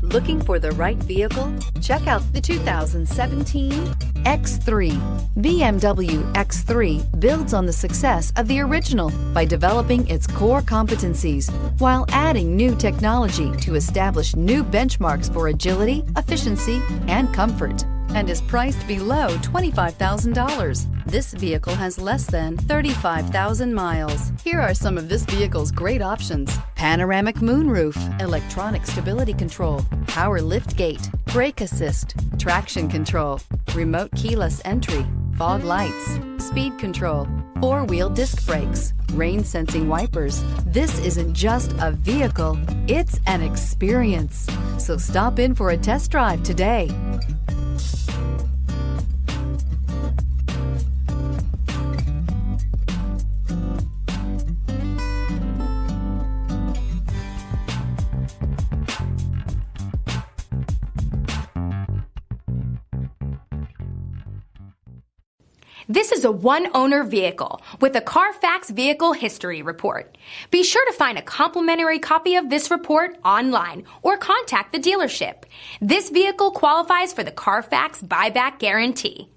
Looking for the right vehicle? Check out the 2017 X3. BMW X3 builds on the success of the original by developing its core competencies while adding new technology to establish new benchmarks for agility, efficiency, and comfort, and is priced below $25,000. This vehicle has less than 35,000 miles. Here are some of this vehicle's great options: panoramic moonroof, electronic stability control, power liftgate, brake assist, traction control, remote keyless entry, fog lights, speed control, four-wheel disc brakes, rain sensing wipers. This isn't just a vehicle, it's an experience. So stop in for a test drive today. This is a one-owner vehicle with a Carfax Vehicle History Report. Be sure to find a complimentary copy of this report online or contact the dealership. This vehicle qualifies for the Carfax Buyback Guarantee.